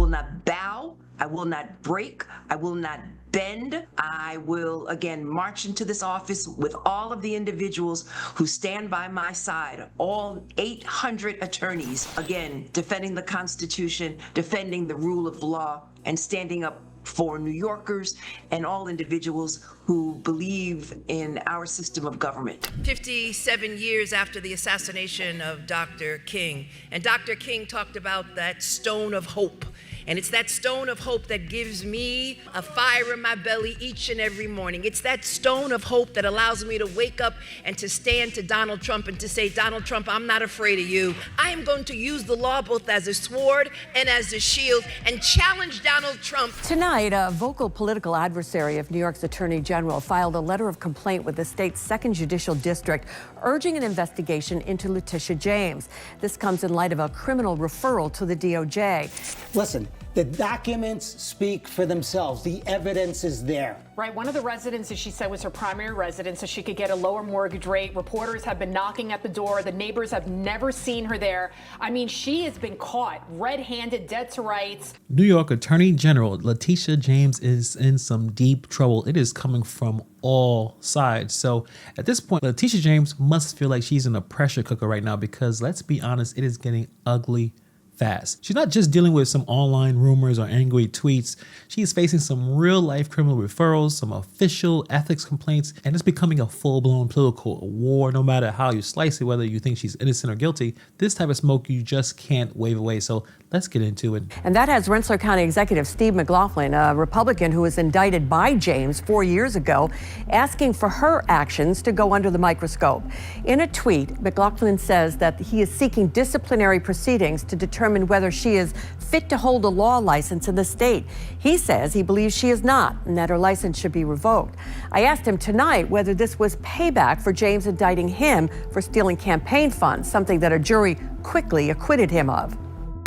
will not bow. I will not break. I will not bend. I will, again, march into this office with all of the individuals who stand by my side, all 800 attorneys, again, defending the Constitution, defending the rule of law, and standing up for New Yorkers and all individuals who believe in our system of government. 57 years after the assassination of Dr. King, and Dr. King talked about that stone of hope. And it's that stone of hope that gives me a fire in my belly each and every morning. It's that stone of hope that allows me to wake up and to stand to Donald Trump and to say, Donald Trump, I'm not afraid of you. I am going to use the law both as a sword and as a shield and challenge Donald Trump. Tonight, a vocal political adversary of New York's Attorney General filed a letter of complaint with the state's second judicial district, urging an investigation into Letitia James. This comes in light of a criminal referral to the DOJ. Listen, the documents speak for themselves. The evidence is there. Right. One of the residences, she said, was her primary residence, so she could get a lower mortgage rate. Reporters have been knocking at the door. The neighbors have never seen her there. I mean, she has been caught red-handed, dead to rights. New York Attorney General Letitia James is in some deep trouble. It is coming from all sides. So at this point, Letitia James must feel like she's in a pressure cooker right now, because let's be honest, it is getting ugly fast. She's not just dealing with some online rumors or angry tweets. She's facing some real life criminal referrals, some official ethics complaints, and it's becoming a full-blown political war. No matter how you slice it, whether you think she's innocent or guilty, this type of smoke you just can't wave away. So let's get into it. And that has Rensselaer County Executive Steve McLaughlin, a Republican who was indicted by James 4 years ago, asking for her actions to go under the microscope. In a tweet, McLaughlin says that he is seeking disciplinary proceedings to determine whether she is fit to hold a law license in the state. He says he believes she is not, and that her license should be revoked. I asked him tonight whether this was payback for James indicting him for stealing campaign funds, something that a jury quickly acquitted him of.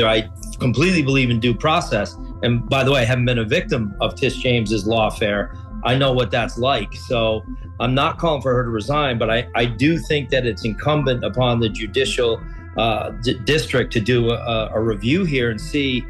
I completely believe in due process. And by the way, I haven't been a victim of Tish James's lawfare. I know what that's like. So I'm not calling for her to resign, but I do think that it's incumbent upon the judicial district to do a review here and see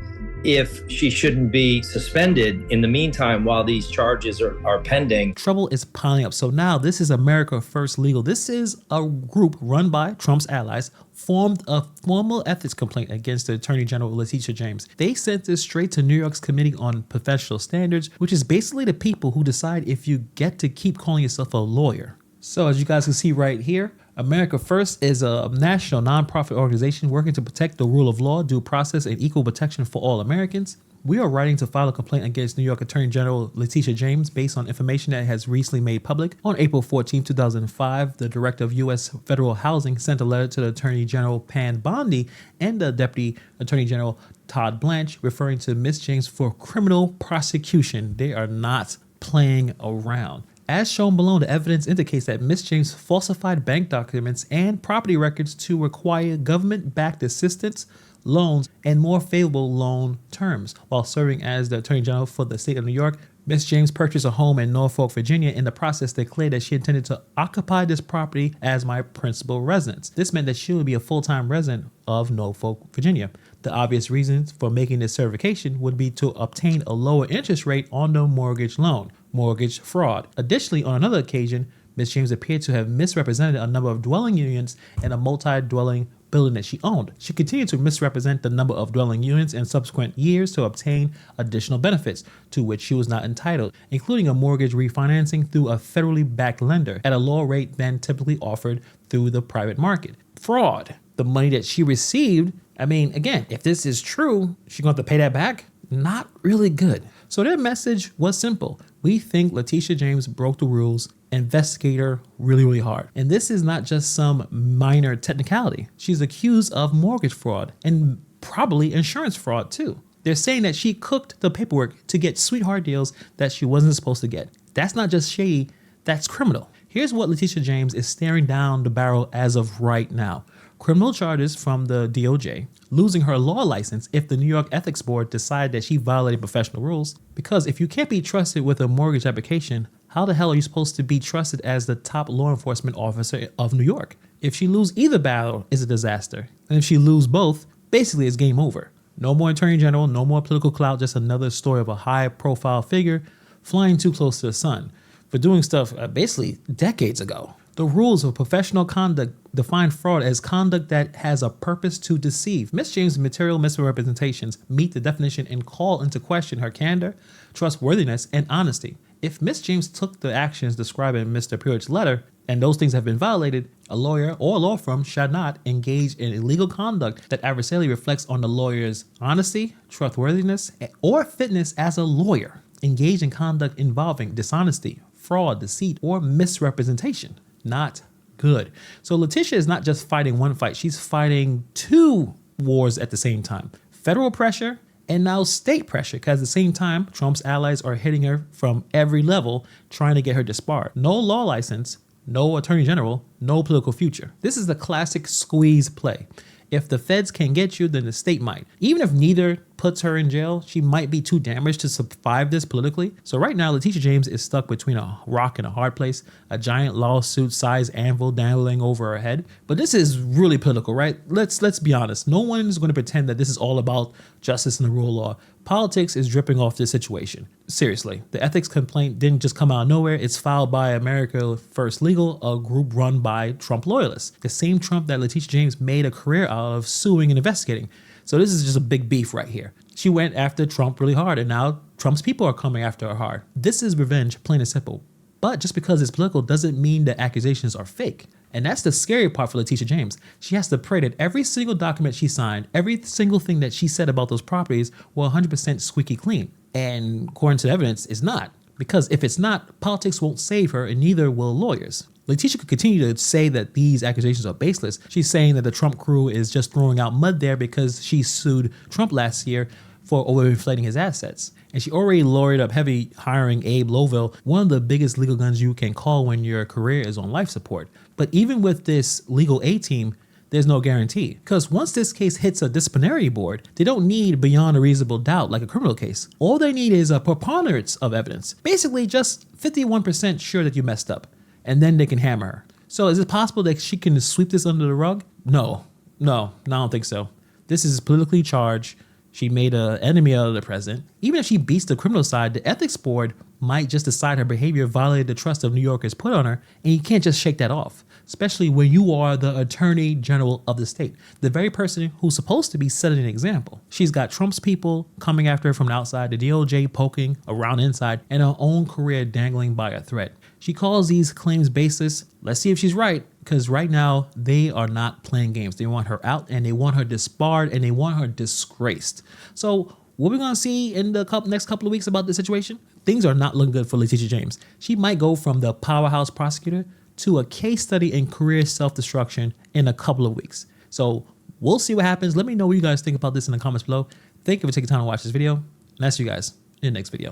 if she shouldn't be suspended in the meantime while these charges are pending. Trouble is piling up. So now this is America First Legal. This is a group run by Trump's allies, formed a formal ethics complaint against the Attorney General Letitia James. They sent this straight to New York's Committee on Professional Standards, which is basically the people who decide if you get to keep calling yourself a lawyer. So as you guys can see right here, America First is a national nonprofit organization working to protect the rule of law, due process, and equal protection for all Americans. We are writing to file a complaint against New York Attorney General Letitia James based on information that has recently made public. On April 14, 2005, the Director of U.S. Federal Housing sent a letter to the Attorney General Pan Bondi and the Deputy Attorney General Todd Blanche referring to Ms. James for criminal prosecution. They are not playing around. As shown below, the evidence indicates that Ms. James falsified bank documents and property records to require government-backed assistance, loans, and more favorable loan terms. While serving as the Attorney General for the state of New York, Ms. James purchased a home in Norfolk, Virginia. In the process, declared that she intended to occupy this property as my principal residence. This meant that she would be a full-time resident of Norfolk, Virginia. The obvious reasons for making this certification would be to obtain a lower interest rate on the mortgage loan. Mortgage fraud. Additionally, on another occasion, Ms. James appeared to have misrepresented a number of dwelling units in a multi-dwelling building that she owned. She continued to misrepresent the number of dwelling units in subsequent years to obtain additional benefits to which she was not entitled, including a mortgage refinancing through a federally backed lender at a lower rate than typically offered through the private market. Fraud. The money that she received, I mean, again, if this is true, she's going to have to pay that back? Not really good. So their message was simple. We think Letitia James broke the rules. Investigate her really, really hard. And this is not just some minor technicality. She's accused of mortgage fraud and probably insurance fraud too. They're saying that she cooked the paperwork to get sweetheart deals that she wasn't supposed to get. That's not just shady, that's criminal. Here's what Letitia James is staring down the barrel as of right now. Criminal charges from the DOJ, losing her law license if the New York Ethics Board decided that she violated professional rules. Because if you can't be trusted with a mortgage application, how the hell are you supposed to be trusted as the top law enforcement officer of New York? If she loses either battle, it's a disaster. And if she loses both, basically it's game over. No more attorney general, no more political clout, just another story of a high profile figure flying too close to the sun for doing stuff basically decades ago. The rules of professional conduct define fraud as conduct that has a purpose to deceive. Ms. James' material misrepresentations meet the definition and call into question her candor, trustworthiness, and honesty. If Ms. James took the actions described in Mr. Pruitt's letter, and those things have been violated, a lawyer or a law firm shall not engage in illegal conduct that adversarially reflects on the lawyer's honesty, trustworthiness, or fitness as a lawyer. Engage in conduct involving dishonesty, fraud, deceit, or misrepresentation. Not good. So Letitia is not just fighting one fight, she's fighting two wars at the same time. Federal pressure and now state pressure, because at the same time, Trump's allies are hitting her from every level, trying to get her disbarred. No law license, no attorney general, no political future. This is the classic squeeze play. If the feds can get you, then the state might. Even if neither puts her in jail, she might be too damaged to survive this politically. So right now, Letitia James is stuck between a rock and a hard place, a giant lawsuit-sized anvil dangling over her head. But this is really political, right? Let's be honest. No one is going to pretend that this is all about justice and the rule of law. Politics is dripping off this situation. Seriously, the ethics complaint didn't just come out of nowhere. It's filed by America First Legal, a group run by Trump loyalists. The same Trump that Letitia James made a career out of suing and investigating. So this is just a big beef right here. She went after Trump really hard, and now Trump's people are coming after her hard. This is revenge, plain and simple. But just because it's political doesn't mean the accusations are fake. And that's the scary part for Letitia James. She has to pray that every single document she signed, every single thing that she said about those properties were 100% squeaky clean. And according to the evidence, it's not. Because if it's not, politics won't save her, and neither will lawyers. Letitia could continue to say that these accusations are baseless. She's saying that the Trump crew is just throwing out mud there because she sued Trump last year for overinflating his assets. And she already lawyered up heavy hiring Abe Lovell, one of the biggest legal guns you can call when your career is on life support. But even with this legal A-team, there's no guarantee. Because once this case hits a disciplinary board, they don't need beyond a reasonable doubt like a criminal case. All they need is a preponderance of evidence. Basically just 51% sure that you messed up. And then they can hammer her. So is it possible that she can sweep this under the rug? No, I don't think so. This is politically charged. She made an enemy out of the president. Even if she beats the criminal side, the ethics board might just decide her behavior violated the trust of New Yorkers put on her, and you can't just shake that off, especially when you are the attorney general of the state, the very person who's supposed to be setting an example. She's got Trump's people coming after her from the outside, the DOJ poking around inside, and her own career dangling by a thread. She calls these claims baseless. Let's see if she's right, because right now they are not playing games. They want her out, and they want her disbarred, and they want her disgraced. So what we're going to see in the next couple of weeks about this situation, things are not looking good for Letitia James. She might go from the powerhouse prosecutor to a case study in career self-destruction in a couple of weeks. So we'll see what happens. Let me know what you guys think about this in the comments below. Thank you for taking time to watch this video, and I'll see you guys in the next video.